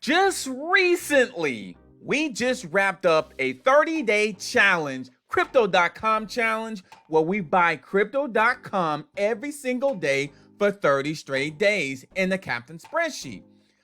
Just recently, we just wrapped up a 30-day challenge, Crypto.com challenge, where we buy Crypto.com every single day for 30 straight days in the Captain spreadsheet.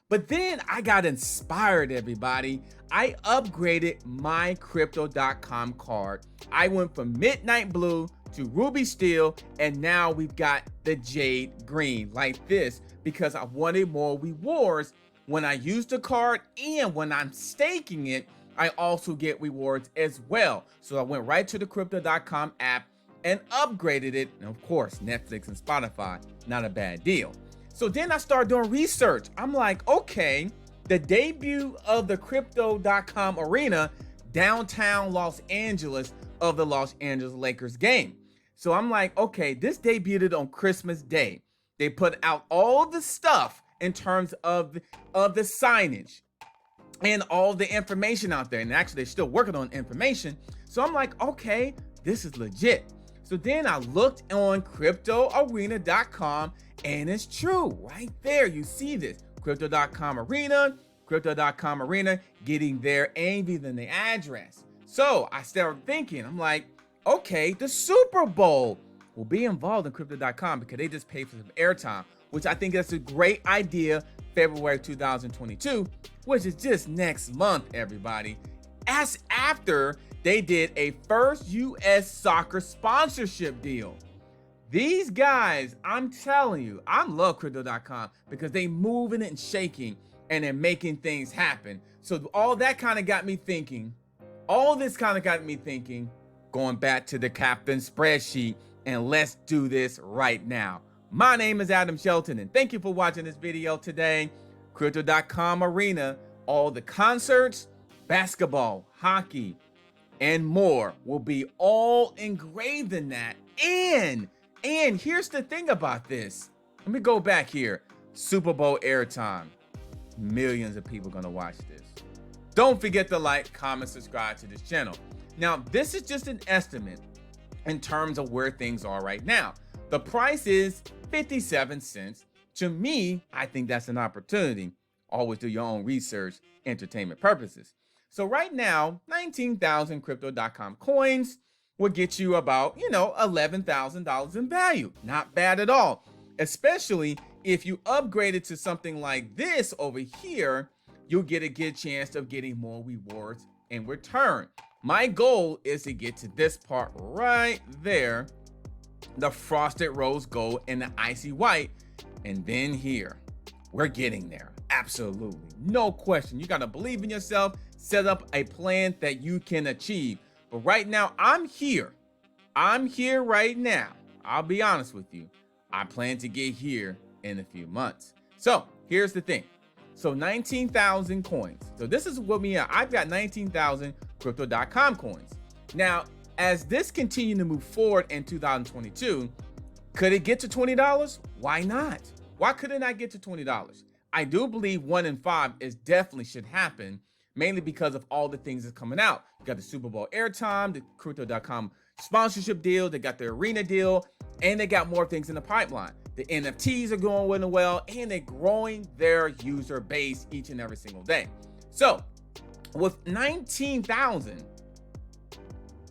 But then I got inspired, everybody. I upgraded my Crypto.com card. I went from Midnight Blue to Ruby Steel, and now we've got the Jade Green like this because I wanted more rewards. When I use the card and when I'm staking it, I also get rewards as well. So I went right to the Crypto.com app and upgraded it. And of course, Netflix and Spotify, not a bad deal. So then I started doing research. I'm like, okay, the debut of the Crypto.com arena, downtown Los Angeles of the Los Angeles Lakers game. So I'm like, okay, this debuted on Christmas Day. They put out all the stuff in terms of the signage and all the information out there. And actually, they're still working on information. So I'm like, okay, this is legit. So then I looked on cryptoarena.com, and it's true. Right there, you see this. Crypto.com arena, Crypto.com arena, getting there and even the address. So I started thinking, I'm like, okay, the Super Bowl will be involved in Crypto.com because they just paid for some airtime, which I think that's a great idea. February 2022, which is just next month, everybody. As after they did a first U.S. soccer sponsorship deal. These guys, I'm telling you, I love Crypto.com because they moving and shaking and they're making things happen. So all that kind of got me thinking, going back to the Captain spreadsheet, and let's do this right now. My name is Adam Shelton, and thank you for watching this video today. Crypto.com arena, all the concerts, basketball, hockey, and more will be all engraved in that. And here's the thing about this. Let me go back here. Super Bowl airtime. Millions of people gonna watch this. Don't forget to like, comment, subscribe to this channel. Now, this is just an estimate in terms of where things are right now. The price is 57 cents. To me, I think that's an opportunity. Always do your own research, entertainment purposes. So right now, 19,000 Crypto.com coins will get you about, $11,000 in value. Not bad at all. Especially if you upgrade it to something like this over here, you'll get a good chance of getting more rewards in return. My goal is to get to this part right there, the frosted rose gold and the icy white, and then here, we're getting there. Absolutely, no question. You gotta believe in yourself, set up a plan that you can achieve. But right now, I'm here right now. I'll be honest with you. I plan to get here in a few months. So here's the thing. So 19,000 coins. So this is what I've got 19,000 Crypto.com coins. Now, as this continues to move forward in 2022, could it get to $20? Why not? Why couldn't I get to $20? I do believe 1 in 5 is definitely should happen, mainly because of all the things that's coming out. You got the Super Bowl airtime, the Crypto.com sponsorship deal, they got the arena deal, and they got more things in the pipeline. The NFTs are going really well, and they're growing their user base each and every single day. So with 19,000,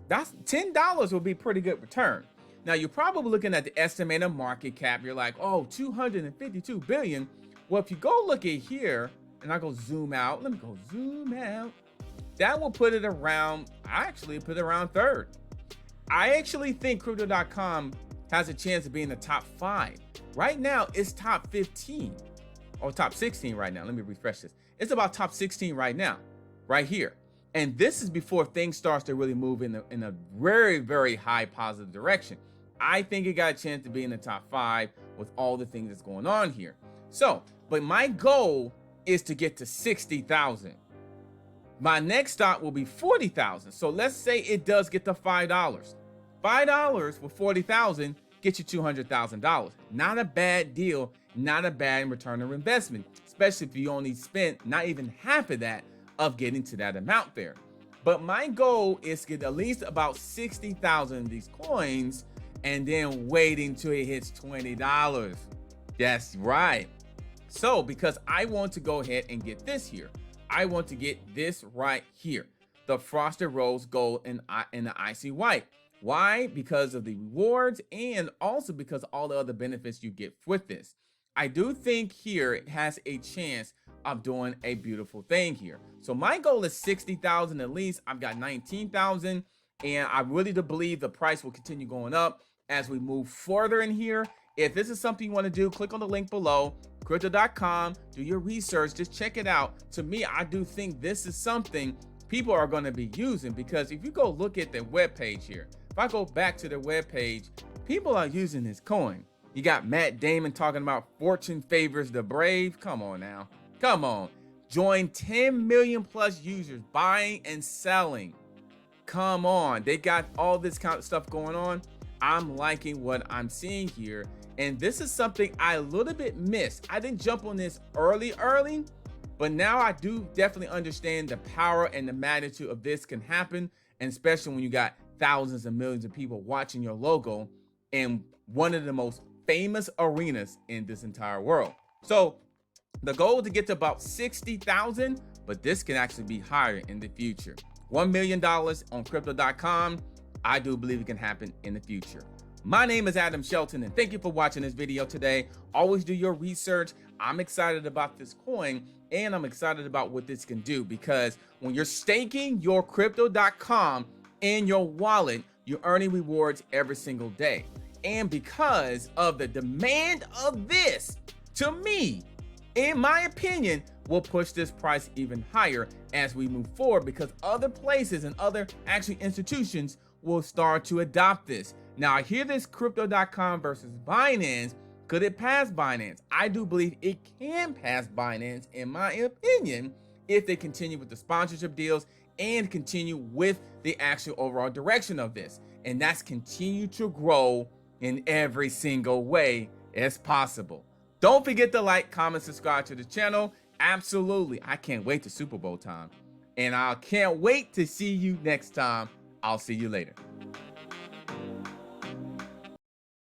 that's $10 will be pretty good return. Now you're probably looking at the estimated market cap. You're like, oh, 252 billion. Well, if you go look at here, and I go zoom out, let me go zoom out. That will put it around, I actually put it around third. I actually think Crypto.com has a chance of being the top 5. Right now, it's top 15 or top 16 right now. Let me refresh this. It's about top 16 right now, right here. And this is before things starts to really move in a very, very high positive direction. I think it got a chance to be in the top 5 with all the things that's going on here. So, but my goal is to get to 60,000. My next stop will be 40,000. So let's say it does get to $5. $5 with 40,000 gets you $200,000. Not a bad deal, not a bad return on investment, especially if you only spent not even half of that of getting to that amount there. But my goal is to get at least about 60,000 of these coins and then waiting till it hits $20. That's right. So because I want to go ahead and get this here, I want to get this right here, the Frosted Rose Gold and the Icy White. Why? Because of the rewards and also because all the other benefits you get with this. I do think here it has a chance of doing a beautiful thing here. So my goal is 60,000 at least. I've got 19,000, and I really do believe the price will continue going up as we move further in here. If this is something you want to do, click on the link below, crypto.com, do your research, just check it out. To me, I do think this is something people are going to be using, because if you go look at their webpage here, if I go back to their webpage, people are using this coin. You got Matt Damon talking about fortune favors the brave. Come on now. Come on. Join 10 million plus users buying and selling. Come on. They got all this kind of stuff going on. I'm liking what I'm seeing here. And this is something I a little bit missed. I didn't jump on this early, but now I do definitely understand the power and the magnitude of this can happen. And especially when you got thousands and millions of people watching your logo in one of the most famous arenas in this entire world. So the goal is to get to about 60,000, but this can actually be higher in the future. $1 million on crypto.com. I do believe it can happen in the future. My name is Adam Shelton, and thank you for watching this video today. Always do your research. I'm excited about this coin, and I'm excited about what this can do, because when you're staking your crypto.com in your wallet, you're earning rewards every single day. And because of the demand of this, to me, in my opinion, will push this price even higher as we move forward, because other places and other actually institutions will start to adopt this. Now, I hear this crypto.com versus Binance. Could it pass Binance? I do believe it can pass Binance, in my opinion, if they continue with the sponsorship deals and continue with the actual overall direction of this. And that's continue to grow in every single way as possible. Don't forget to like, comment, subscribe to the channel. Absolutely. I can't wait to Super Bowl time. And I can't wait to see you next time. I'll see you later.